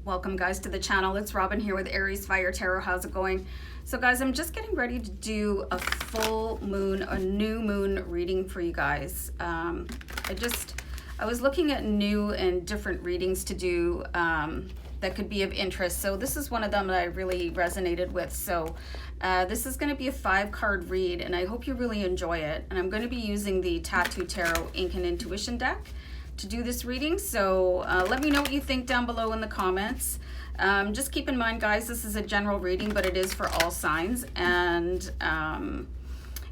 Welcome guys to the channel. It's Robin here with AriesFireTarot. How's it going? So guys, I'm just getting ready to do a full moon, a new moon reading for you guys. I was looking at new and different readings to do that could be of interest. So this is one of them that I really resonated with. So this is going to be a 5-card read, and I hope you really enjoy it. And I'm going to be using the Tattoo Tarot Ink and Intuition deck to do this reading. So let me know what you think down below in the comments. Just keep in mind, guys, this is a general reading, but it is for all signs. And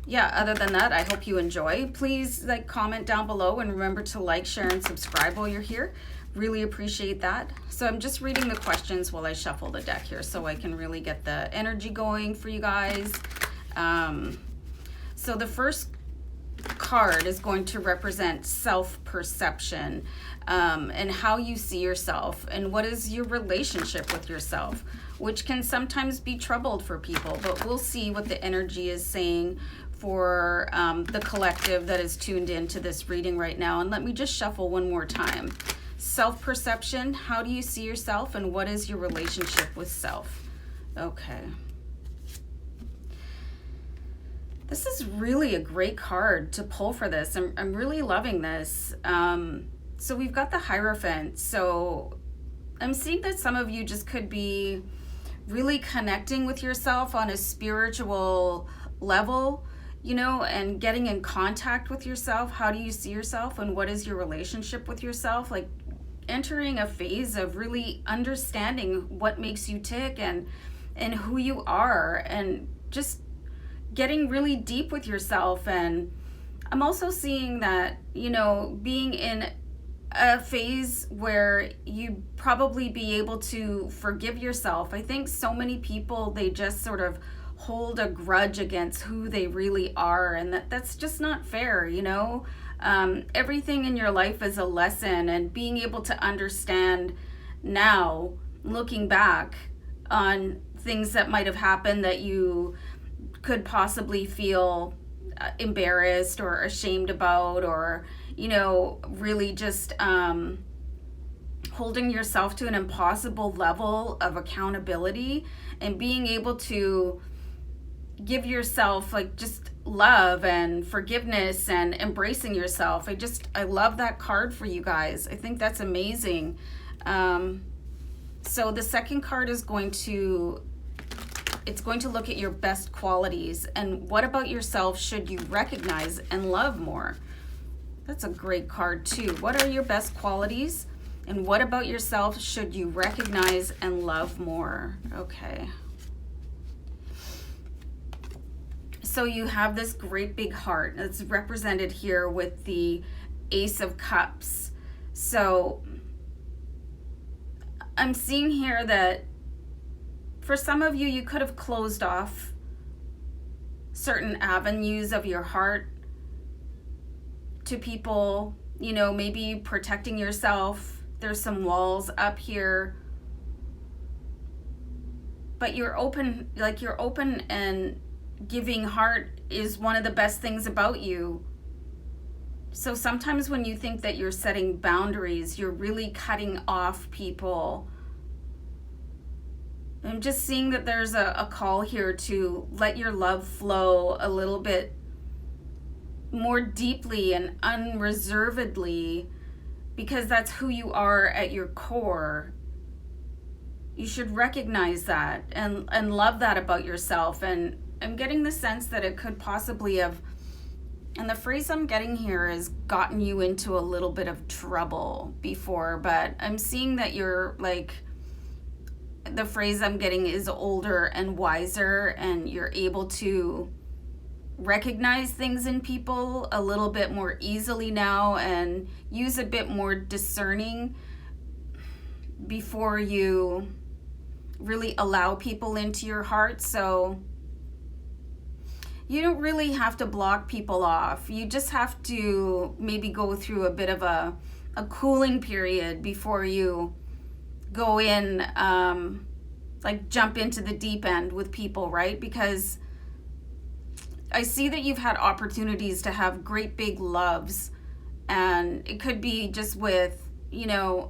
yeah, other than that, I hope you enjoy. Please comment down below, and remember to like, share, and subscribe while you're here. Really appreciate that. So I'm just reading the questions while I shuffle the deck here so I can really get the energy going for you guys. So the first card is going to represent self-perception, and how you see yourself, and what is your relationship with yourself, which can sometimes be troubled for people, but we'll see what the energy is saying for the collective that is tuned into this reading right now. And let me just shuffle one more time. Self-perception, how do you see yourself, and what is your relationship with self? Okay. This is really a great card to pull for this. I'm really loving this. So we've got the Hierophant. So I'm seeing that some of you just could be really connecting with yourself on a spiritual level, you know, and getting in contact with yourself. How do you see yourself, and what is your relationship with yourself? Like entering a phase of really understanding what makes you tick and who you are, and just getting really deep with yourself. And I'm also seeing that, you know, being in a phase where you probably be able to forgive yourself. I think so many people, they just sort of hold a grudge against who they really are, and that's just not fair, you know. Everything in your life is a lesson, and being able to understand now, looking back on things that might have happened that you could possibly feel embarrassed or ashamed about, or, you know, really just holding yourself to an impossible level of accountability, and being able to give yourself just love and forgiveness and embracing yourself. I love that card for you guys. I think that's amazing. So the second card is going to look at your best qualities, and what about yourself should you recognize and love more? That's a great card too. What are your best qualities, and what about yourself should you recognize and love more? Okay. So you have this great big heart that's represented here with the Ace of Cups. So I'm seeing here that for some of you, you could have closed off certain avenues of your heart to people, you know, maybe protecting yourself. There's some walls up here, but you're open, and giving heart is one of the best things about you. So sometimes when you think that you're setting boundaries, you're really cutting off people. I'm just seeing that there's a call here to let your love flow a little bit more deeply and unreservedly, because that's who you are at your core. You should recognize that and love that about yourself. And I'm getting the sense that it could possibly have, and the phrase I'm getting here is, gotten you into a little bit of trouble before, but I'm seeing that you're the phrase I'm getting is older and wiser, and you're able to recognize things in people a little bit more easily now, and use a bit more discerning before you really allow people into your heart. So you don't really have to block people off. You just have to maybe go through a bit of a cooling period before you go in, jump into the deep end with people, right? Because I see that you've had opportunities to have great big loves, and it could be just with, you know,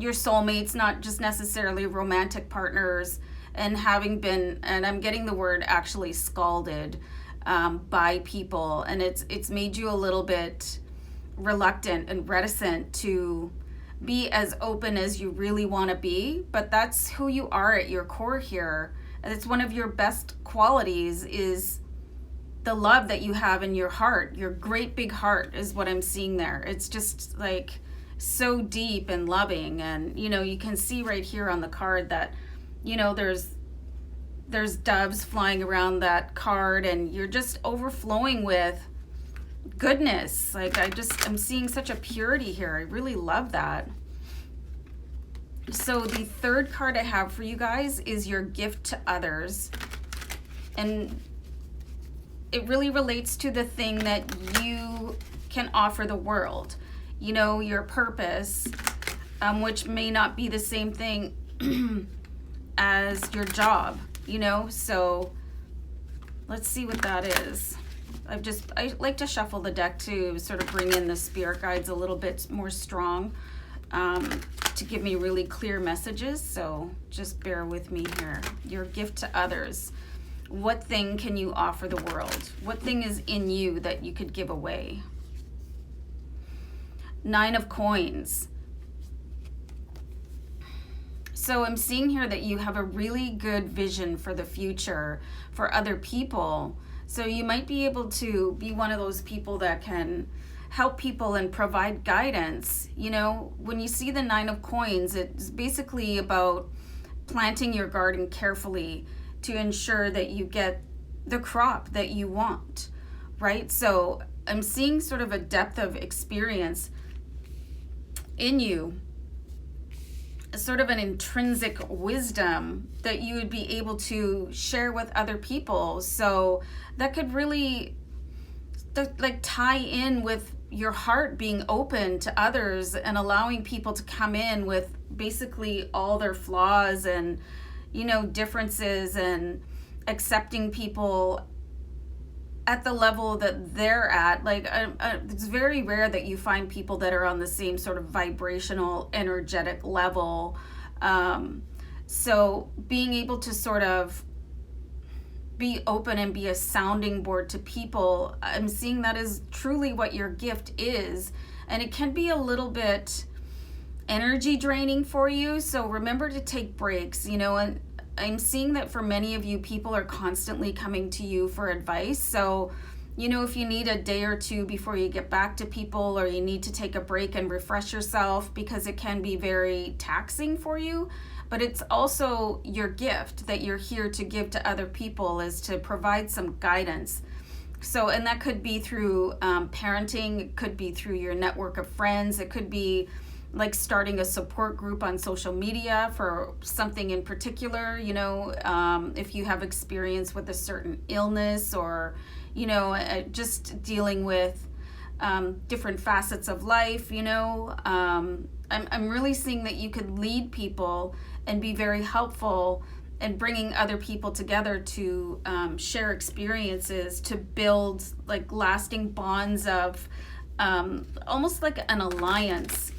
your soulmates, not just necessarily romantic partners, and I'm getting the word actually scalded by people, and it's made you a little bit reluctant and reticent to be as open as you really want to be. But that's who you are at your core here, and it's one of your best qualities is the love that you have in your heart. Your great big heart is what I'm seeing there. It's just like so deep and loving, and you can see right here on the card that there's doves flying around that card, and you're just overflowing with goodness. Like I'm seeing such a purity here. I really love that. So the third card I have for you guys is your gift to others, and it really relates to the thing that you can offer the world, your purpose, which may not be the same thing as your job, so let's see what that is. I like to shuffle the deck to sort of bring in the spirit guides a little bit more strong, to give me really clear messages, so just bear with me here. Your gift to others. What thing can you offer the world? What thing is in you that you could give away? 9 of Coins. So I'm seeing here that you have a really good vision for the future for other people. So you might be able to be one of those people that can help people and provide guidance. When you see the 9 of Coins, it's basically about planting your garden carefully to ensure that you get the crop that you want, right? So I'm seeing sort of a depth of experience in you, sort of an intrinsic wisdom that you would be able to share with other people. So that could really tie in with your heart being open to others and allowing people to come in with basically all their flaws and differences, and accepting people at the level that they're at. It's very rare that you find people that are on the same sort of vibrational, energetic level. So being able to sort of be open and be a sounding board to people, I'm seeing that is truly what your gift is. And it can be a little bit energy draining for you, so remember to take breaks, and I'm seeing that for many of you, people are constantly coming to you for advice. So if you need a day or two before you get back to people, or you need to take a break and refresh yourself, because it can be very taxing for you. But it's also your gift that you're here to give to other people, is to provide some guidance. So, and that could be through parenting, it could be through your network of friends, it could be like starting a support group on social media for something in particular, if you have experience with a certain illness, or, just dealing with different facets of life, I'm really seeing that you could lead people and be very helpful and bringing other people together to share experiences, to build lasting bonds of almost like an alliance,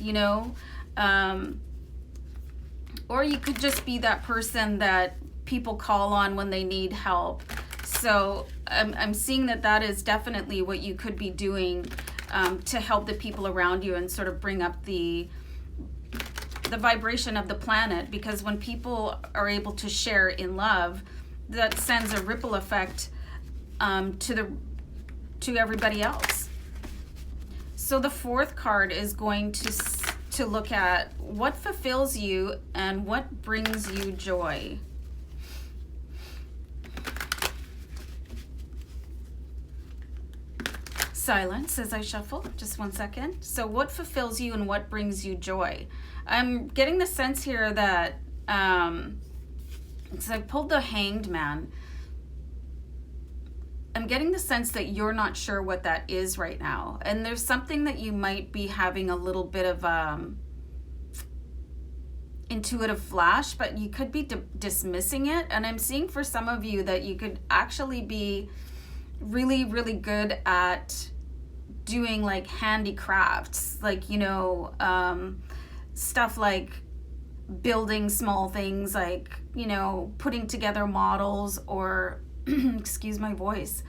or you could just be that person that people call on when they need help. So I'm seeing that is definitely what you could be doing to help the people around you and sort of bring up the vibration of the planet, because when people are able to share in love, that sends a ripple effect to everybody else. So the fourth card is going to look at what fulfills you and what brings you joy. Silence as I shuffle, just 1 second. So what fulfills you and what brings you joy? I'm getting the sense here that it's like I pulled the Hanged Man. I'm getting the sense that you're not sure what that is right now. And there's something that you might be having a little bit of intuitive flash, but you could be dismissing it. And I'm seeing for some of you that you could actually be really, really good at doing like handicrafts, like, stuff like building small things like, putting together models, or excuse my voice,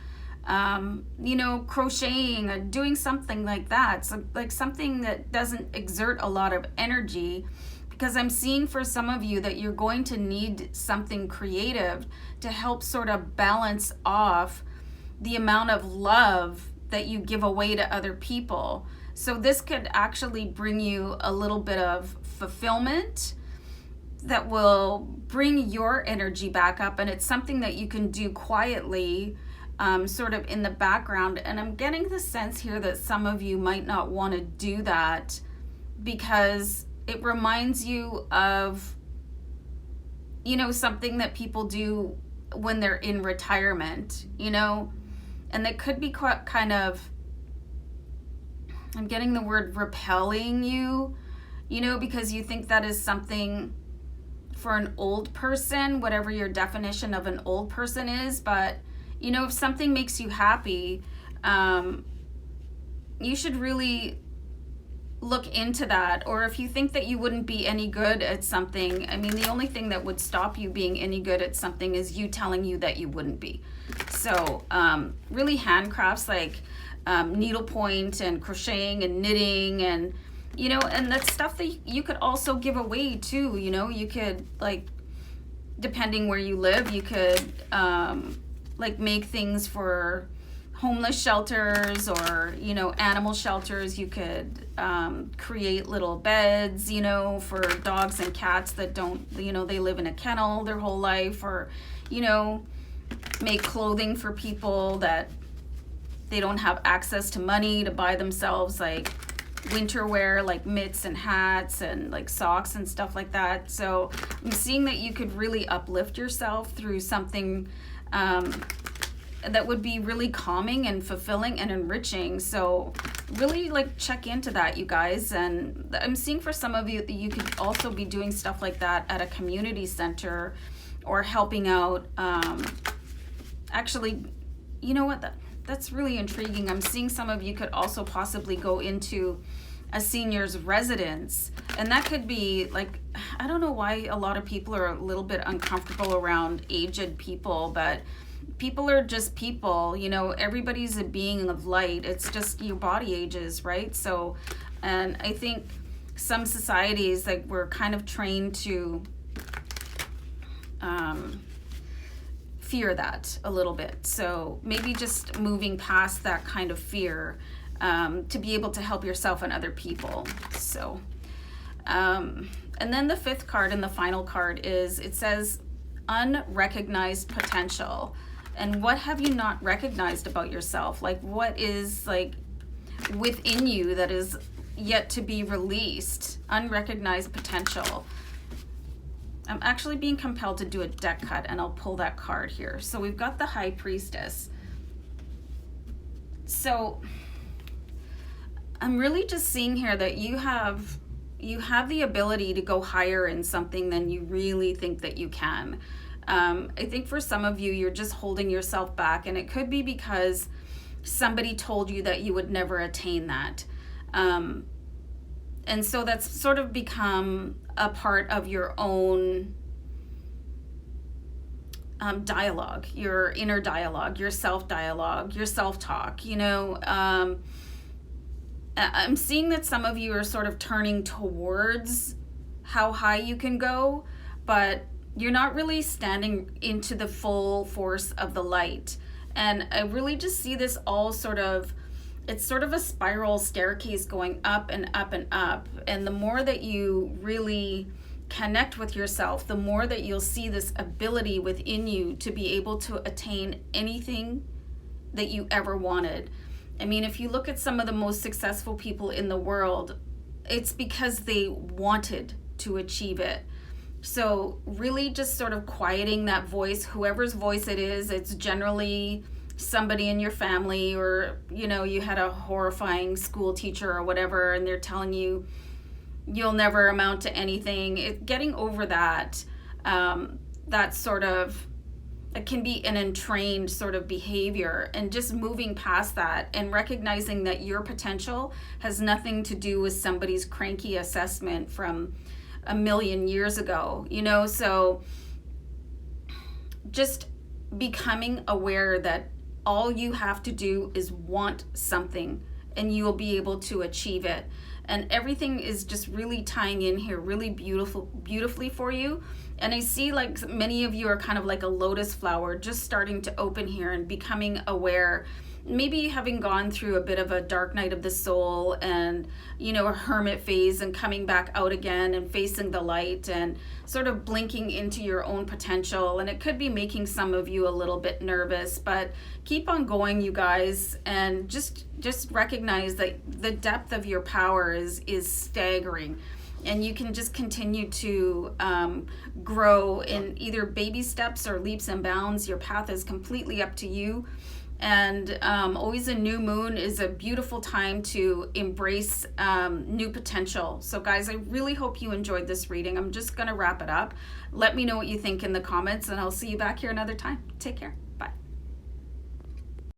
crocheting or doing something like that. So like something that doesn't exert a lot of energy, because I'm seeing for some of you that you're going to need something creative to help sort of balance off the amount of love that you give away to other people. So this could actually bring you a little bit of fulfillment that will bring your energy back up, and it's something that you can do quietly, sort of in the background. And I'm getting the sense here that some of you might not want to do that because it reminds you of, something that people do when they're in retirement, and that could be quite kind of, I'm getting the word repelling you, because you think that is something for an old person, whatever your definition of an old person is. But, if something makes you happy, you should really look into that. Or if you think that you wouldn't be any good at something, I mean, the only thing that would stop you being any good at something is you telling you that you wouldn't be. So really handcrafts like needlepoint and crocheting and knitting, and and that's stuff that you could also give away too. You could, like, depending where you live, you could like make things for homeless shelters or animal shelters. You could create little beds for dogs and cats that don't they live in a kennel their whole life, or make clothing for people that they don't have access to money to buy themselves, like winter wear, like mitts and hats and like socks and stuff like that. So I'm seeing that you could really uplift yourself through something that would be really calming and fulfilling and enriching. So really, like, check into that, you guys. And I'm seeing for some of you that you could also be doing stuff like that at a community center, or helping out. Actually, you know what? That's really intriguing. I'm seeing some of you could also possibly go into a senior's residence, and that could be like, I don't know why a lot of people are a little bit uncomfortable around aged people, but people are just people, everybody's a being of light. It's just your body ages, right? So, and I think some societies, like, we're kind of trained to fear that a little bit. So maybe just moving past that kind of fear to be able to help yourself and other people. So, and then the fifth card and the final card is, it says unrecognized potential. And what have you not recognized about yourself? Like, what is, like, within you that is yet to be released? Unrecognized potential. I'm actually being compelled to do a deck cut, and I'll pull that card here. So we've got the High Priestess. So I'm really just seeing here that you have the ability to go higher in something than you really think that you can. I think for some of you, you're just holding yourself back, and it could be because somebody told you that you would never attain that. And so that's sort of become a part of your own dialogue, your inner dialogue, your self-dialogue, your self-talk, I'm seeing that some of you are sort of turning towards how high you can go, but you're not really standing into the full force of the light. And I really just see this all it's sort of a spiral staircase going up and up and up. And the more that you really connect with yourself, the more that you'll see this ability within you to be able to attain anything that you ever wanted. I mean, if you look at some of the most successful people in the world, it's because they wanted to achieve it. So really just sort of quieting that voice, whoever's voice it is. It's generally somebody in your family, or you had a horrifying school teacher or whatever, and they're telling you you'll never amount to anything. Getting over that, that sort of, it can be an entrained sort of behavior, and just moving past that and recognizing that your potential has nothing to do with somebody's cranky assessment from a million years ago, you know? So just becoming aware that all you have to do is want something and you will be able to achieve it. And everything is just really tying in here really beautifully for you. And I see like many of you are kind of like a lotus flower just starting to open here and becoming aware, maybe having gone through a bit of a dark night of the soul and, you know, a hermit phase, and coming back out again and facing the light and sort of blinking into your own potential. And it could be making some of you a little bit nervous, but keep on going, you guys, and just recognize that the depth of your power is staggering. And you can just continue to grow in either baby steps or leaps and bounds. Your path is completely up to you. And always a new moon is a beautiful time to embrace new potential. So guys, I really hope you enjoyed this reading. I'm just going to wrap it up. Let me know what you think in the comments, and I'll see you back here another time. Take care.